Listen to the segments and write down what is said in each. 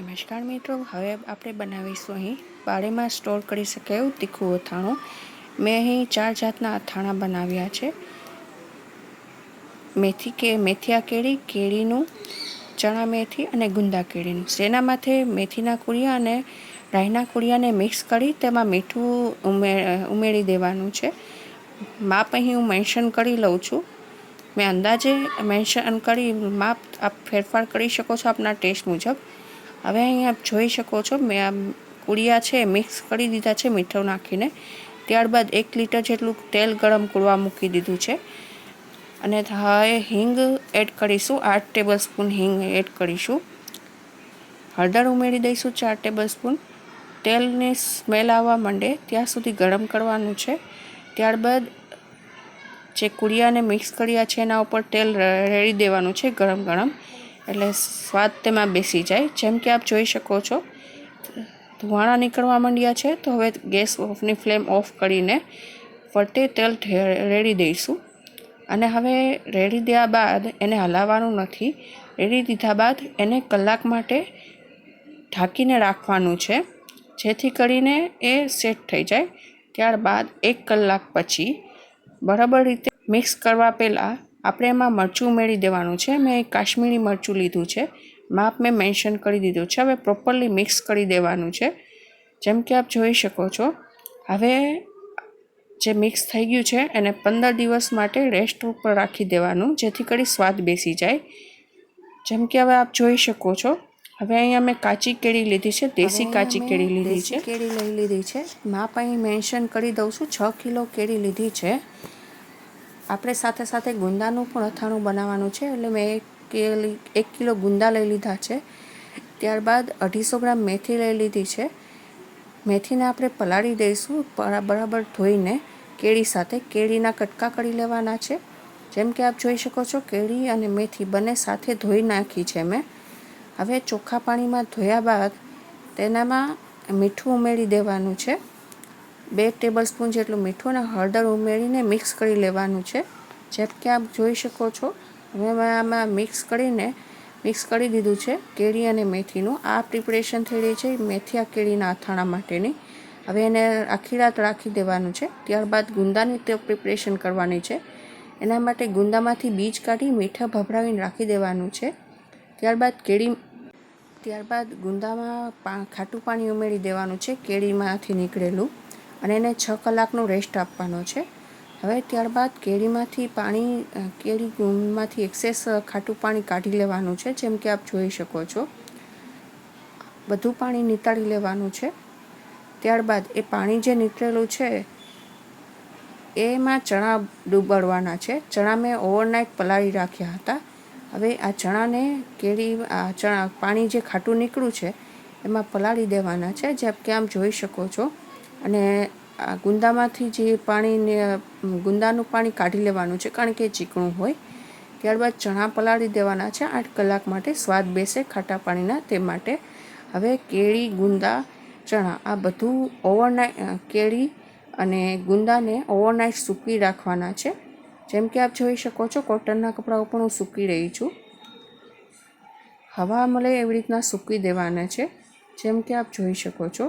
નમસ્કાર મિત્રો, હવે આપણે બનાવીશું અહીં પાળીમાં સ્ટોર કરી શકાય એવું તીખું અથાણું. મેં અહીં 4 જાતના અથાણા બનાવ્યા છે. મેથિયા કેળી, કેળીનું, ચણા મેથી અને ગુંદા કેળીનું. જેના માથે મેથીના કુળિયા અને રાઈના કુળિયાને મિક્સ કરી તેમાં મીઠું ઉમેરી દેવાનું છે. માપ અહીં હું મેન્શન કરી લઉં છું. મેં અંદાજે મેન્શન કરી માપ આપ ફેરફાર કરી શકો છો આપના ટેસ્ટ મુજબ. હવે અહીં આપ જોઈ શકો છો મેં આ કુળિયા છે મિક્સ કરી દીધા છે મીઠું નાખીને. ત્યારબાદ 1 લીટર જેટલું તેલ ગરમ કરવા મૂકી દીધું છે અને હવે હિંગ એડ કરીશું. 8 ટેબલ સ્પૂન હિંગ એડ કરીશું. હળદર ઉમેરી દઈશું 4 ટેબલ સ્પૂન. તેલની સ્મેલ આવવા માંડે ત્યાં સુધી ગરમ કરવાનું છે. ત્યારબાદ જે કુળિયાને મિક્સ કર્યા છે એના ઉપર તેલ રેડી દેવાનું છે ગરમ એટલે સ્વાદ તેમાં બેસી જાય. જેમ કે આપ જોઈ શકો છો ધુવાણા નીકળવા માંડ્યા છે, તો હવે ગેસની ફ્લેમ ઓફ કરીને ફરતે તેલ રેડી દઈશું. અને હવે રેડી દેવા બાદ એને હલાવવાનું નથી. રેડી દીધા બાદ એને કલાક માટે ઢાંકીને રાખવાનું છે, જેથી કરીને એ સેટ થઈ જાય. ત્યારબાદ 1 કલાક પછી બરાબર રીતે મિક્સ કરવા પહેલાં આપણે એમાં મરચું ઉમેરી દેવાનું છે. મેં કાશ્મીરી મરચું લીધું છે, માપ મેં મેન્શન કરી દીધું છે. હવે પ્રોપરલી મિક્સ કરી દેવાનું છે. જેમ કે આપ જોઈ શકો છો હવે જે મિક્સ થઈ ગયું છે એને 15 દિવસ માટે રેસ્ટ ઉપર રાખી દેવાનું, જેથી કરી સ્વાદ બેસી જાય. જેમ કે હવે આપ જોઈ શકો છો હવે અહીંયા મેં કાચી કેળી લીધી છે, દેશી કાચી કેળી લીધી છે. કેળી લઈ લીધી છે. માપ અહીં મેન્શન કરી દઉં છું. 6 કિલો કેળી લીધી છે. આપણે સાથે સાથે ગુંદાનું પણ અથાણું બનાવવાનું છે, એટલે મેં 1 કિલો ગુંદા લઈ લીધા છે. ત્યારબાદ 250 ગ્રામ મેથી લઈ લીધી છે. મેથીને આપણે પલાળી દઈશું બરાબર ધોઈને કેળી સાથે. કેળીના કટકા કરી લેવાના છે. જેમ કે આપ જોઈ શકો છો કેળી અને મેથી બંને સાથે ધોઈ નાખી છે મેં. હવે ચોખ્ખા પાણીમાં ધોયા બાદ તેનામાં મીઠું ઉમેરી દેવાનું છે. 2 ટેબલ સ્પૂન જેટલું મીઠું અને હળદર ઉમેરીને મિક્સ કરી લેવાનું છે. જેમ કે આપ જોઈ શકો છો હવે મેં આમાં મિક્સ કરી દીધું છે કેળી અને મેથીનું. આ પ્રિપરેશન થઈ રહી છે મેથિયા કેળીના અથાણા માટેની. હવે એને આખી રાત રાખી દેવાનું છે. ત્યારબાદ ગુંદાની તે પ્રિપરેશન કરવાની છે. એના માટે ગુંદામાંથી બીજ કાઢી મીઠા ભભરાવીને રાખી દેવાનું છે. ત્યારબાદ ગુંદામાં ખાટું પાણી ઉમેરી દેવાનું છે કેળીમાંથી નીકળેલું, અને એને 6 કલાકનો રેસ્ટ આપવાનો છે. હવે ત્યારબાદ કેળીમાંથી એક્સેસ ખાટું પાણી કાઢી લેવાનું છે. જેમ કે આપ જોઈ શકો છો બધું પાણી નીતાળી લેવાનું છે. ત્યારબાદ એ પાણી જે નીકળેલું છે એમાં ચણા ડૂબાડવાના છે. ચણા મેં ઓવરનાઇટ પલાળી રાખ્યા હતા. હવે આ ચણાને પાણી જે ખાટું નીકળ્યું છે એમાં પલાળી દેવાના છે, જેમ કે આમ જોઈ શકો છો. અને આ ગુંદાનું પાણી કાઢી લેવાનું છે, કારણ કે ચીકણું હોય. ત્યારબાદ ચણા પલાળી દેવાના છે 8 કલાક માટે, સ્વાદ બેસે ખાટા પાણીના તે માટે. હવે કેળી, ગુંદા, ચણા આ બધું કેળી અને ગુંદાને ઓવરનાઇટ સૂકવી રાખવાના છે. જેમ કે આપ જોઈ શકો છો કોટનના કપડા ઉપર હું સૂકવી રહી છું. હવા મળે એવી રીતના સૂકવી દેવાના છે, જેમ કે આપ જોઈ શકો છો.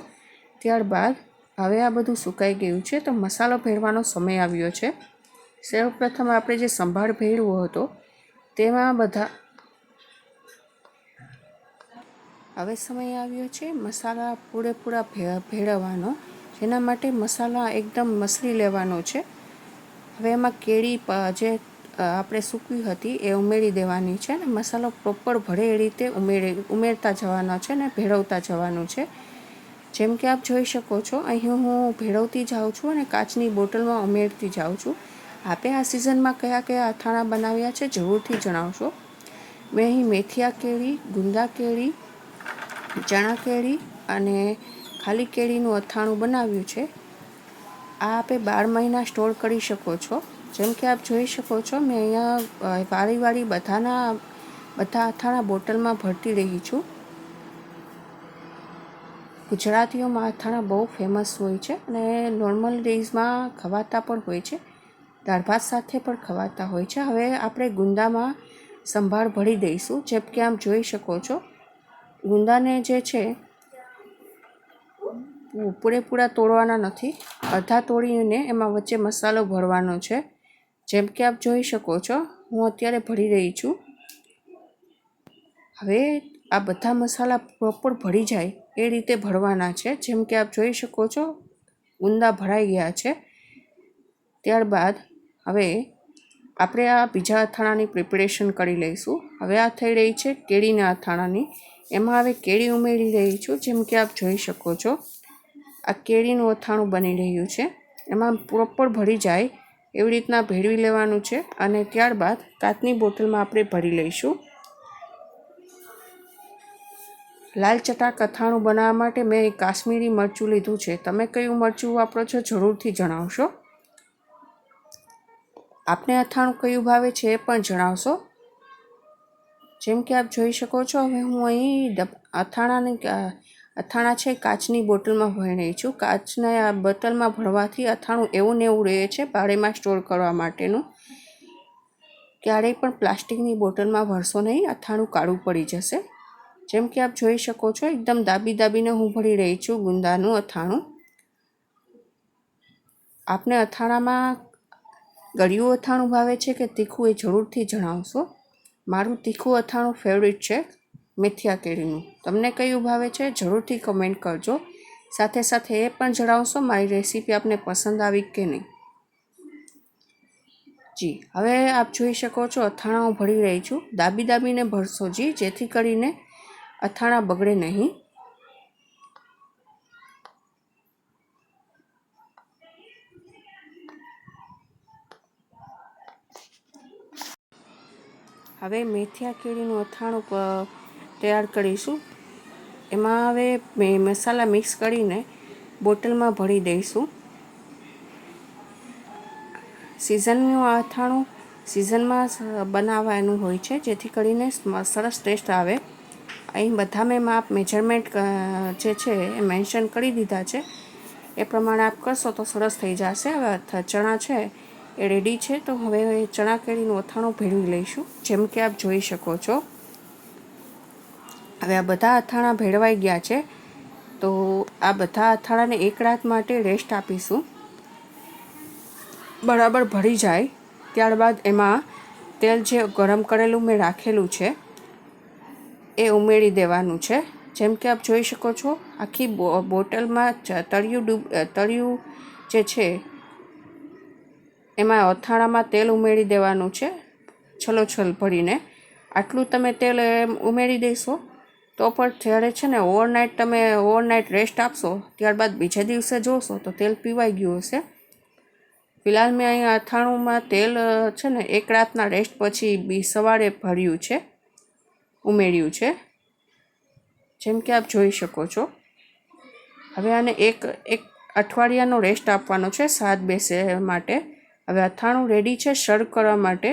ત્યારબાદ હવે આ બધું સુકાઈ ગયું છે, તો મસાલો ભેળવાનો સમય આવ્યો છે. સૌપ્રથમ આપણે જે સંભાર ભેળવો હતો તેમાં હવે સમય આવ્યો છે મસાલા પૂરેપૂરા ભેળવવાનો, જેના માટે મસાલા એકદમ મસળી લેવાનો છે. હવે એમાં કેળી જે આપણે સૂકવી હતી એ ઉમેરી દેવાની છે, અને મસાલો પ્રોપર ભળે એ રીતે ઉમેરતા જવાનો છે અને ભેળવતા જવાનું છે. જેમ કે આપ જોઈ શકો છો અહીં હું ભેળવતી જાઉં છું અને કાચની બોટલમાં ઉમેરતી જાઉં છું. આપે આ સિઝનમાં કયા કયા અથાણા બનાવ્યા છે જરૂરથી જણાવશો. મેં અહીં મેથિયા કેળી, ગુંદા કેળી, ચણા કેળી અને ખાલી કેળીનું અથાણું બનાવ્યું છે. આ આપે 12 મહિના સ્ટોર કરી શકો છો. જેમ કે આપ જોઈ શકો છો મેં અહીંયા વારી બધા અથાણા બોટલમાં ભરતી રહી છું. ગુજરાતીઓમાં અથાણા બહુ ફેમસ હોય છે અને નોર્મલ ડેઝમાં ખવાતા પણ હોય છે. દાળ ભાત સાથે પણ ખવાતા હોય છે. હવે આપણે ગુંદામાં સંભાર ભરી દઈશું. જેમ કે આમ જોઈ શકો છો ગુંદાને જે છે પૂરેપૂરા તોડવાના નથી, અડધા તોડીને એમાં વચ્ચે મસાલો ભરવાનો છે. જેમ કે આપ જોઈ શકો છો, હું અત્યારે ભરી રહી છું. હવે આ બધા મસાલા પ્રોપર ભળી જાય એ રીતે ભરવાના છે. જેમ કે આપ જોઈ શકો છો, ગુંદા ભરાઈ ગયા છે. ત્યારબાદ હવે આપણે આ બીજા અથાણાની પ્રિપેરેશન કરી લઈશું. હવે આ થઈ રહી છે કેળીના અથાણાની. એમાં હવે કેળી ઉમેરી રહી છું. જેમ કે આપ જોઈ શકો છો, આ કેળીનું અથાણું બની રહ્યું છે. એમાં પ્રોપર ભરી જાય એવી રીતના ભેળવી લેવાનું છે અને ત્યારબાદ કાચની બોટલમાં આપણે ભરી લઈશું. લાલ ચટાક અથાણું બનાવવા માટે મેં કાશ્મીરી મરચું લીધું છે. તમે કયું મરચું વાપરો છો જરૂરથી જણાવશો. આપને અથાણું કયું ભાવે છે એ પણ જણાવશો. જેમ કે આપ જોઈ શકો છો, હવે હું અહીં અથાણા છે કાચની બોટલમાં ભરી રહી છું. કાચના બોટલમાં ભરવાથી અથાણું એવું ને એવું રહે છે, ભાડેમાં સ્ટોર કરવા માટેનું. ક્યારેય પણ પ્લાસ્ટિકની બોટલમાં ભરશો નહીં, અથાણું કાળું પડી જશે. જેમ કે આપ જોઈ શકો છો, એકદમ દાબીને હું ભરી રહી છું ગુંદાનું અથાણું. આપને અથાણામાં ગળ્યું અથાણું ભાવે છે કે તીખું એ જરૂરથી જણાવશો. મારું તીખું અથાણું ફેવરિટ છે મેથીયા કેળીનું. તમને કયું ભાવે છે જરૂરથી કમેન્ટ કરજો. સાથે સાથે એ પણ જણાવશો મારી રેસીપી આપને પસંદ આવી કે નહીં. જી, હવે આપ જોઈ શકો છો અથાણા હું ભરી રહી છું. દાબીને ભરશો જી, જેથી કરીને અથાણા બગડે નહીં. હવે મેથીયા કેળીનું અથાણું તૈયાર કરીશું. એમાં હવે મસાલા મિક્સ કરીને બોટલમાં ભરી દઈશું. સિઝનનું અથાણું સિઝનમાં બનાવવાનું હોય છે, જેથી કરીને સરસ ટેસ્ટ આવે. અહીં બધા મેં માપ મેજરમેન્ટ જે છે એ મેન્શન કરી દીધા છે. એ પ્રમાણે આપ કરશો તો સરસ થઈ જશે. હવે ચણા છે એ રેડી છે, તો હવે ચણા કેળીનું અથાણું ભેળવી લઈશું. જેમ કે આપ જોઈ શકો છો, હવે આ બધા અથાણા ભેળવાઈ ગયા છે. તો આ બધા અથાણાને એક રાત માટે રેસ્ટ આપીશું. બરાબર ભળી જાય ત્યારબાદ એમાં તેલ જે ગરમ કરેલું મેં રાખેલું છે એ ઉમેરી દેવાનું છે. જેમ કે આપ જોઈ શકો છો, આખી બોટલમાં તળિયું જે છે એમાં અથાણામાં તેલ ઉમેરી દેવાનું છે, છલોછલ ભરીને. આટલું તમે તેલ ઉમેરી દેશો તો પણ જ્યારે છે ને ઓવરનાઇટ રેસ્ટ આપશો, ત્યારબાદ બીજા દિવસે જોશો તો તેલ પીવાઈ ગયું હશે. ફિલહાલ મેં અહીંયા અથાણુંમાં તેલ છે ને એક રાતના રેસ્ટ પછી સવારે ભર્યું છે, ઉમેર્યું છે. જેમ કે આપ જોઈ શકો છો, હવે આને એક અઠવાડિયાનો રેસ્ટ આપવાનો છે, સ્વાદ બેસે માટે. હવે અથાણું રેડી છે સર્વ કરવા માટે.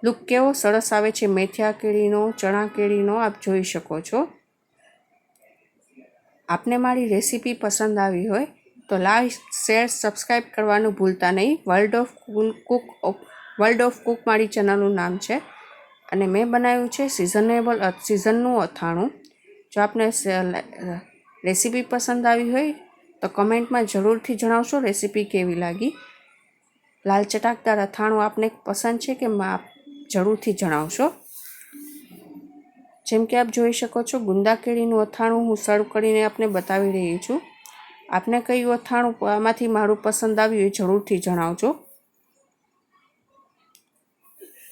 લુક કેવો સરસ આવે છે મેથીયા કેળીનો, ચણા કેળીનો, આપ જોઈ શકો છો. આપને મારી રેસીપી પસંદ આવી હોય તો લાઈક, શેર, સબસ્ક્રાઈબ કરવાનું ભૂલતા નહીં. વર્લ્ડ ઓફ કુક મારી ચેનલનું નામ છે અને મેં બનાવ્યું છે સિઝનનું અથાણું. જો આપને રેસીપી પસંદ આવી હોય તો કમેન્ટમાં જરૂરથી જણાવશો રેસીપી કેવી લાગી. લાલ ચટાકદાર અથાણું આપને પસંદ છે કે જરૂરથી જણાવશો. જેમ કે આપ જોઈ શકો છો, ગુંદા કેળીનું અથાણું હું સર્વ કરીને આપને બતાવી રહી છું. આપને કયું અથાણું આમાંથી મારું પસંદ આવ્યું એ જરૂરથી જણાવજો.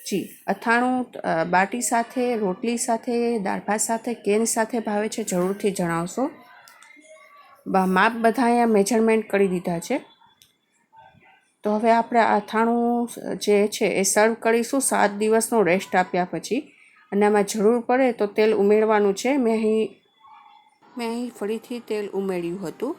જી, અથાણું બાટી સાથે, રોટલી સાથે, દાળ ભાત સાથે, કેની સાથે ભાવે છે જરૂરથી જણાવશો. માપ બધા અહીંયા મેજરમેન્ટ કરી દીધા છે. તો હવે આપણે અથાણું જે છે એ સર્વ કરીશું 7 દિવસનો રેસ્ટ આપ્યા પછી. અને આમાં જરૂર પડે તો તેલ ઉમેરવાનું છે. મેં અહીં ફરીથી તેલ ઉમેર્યું હતું.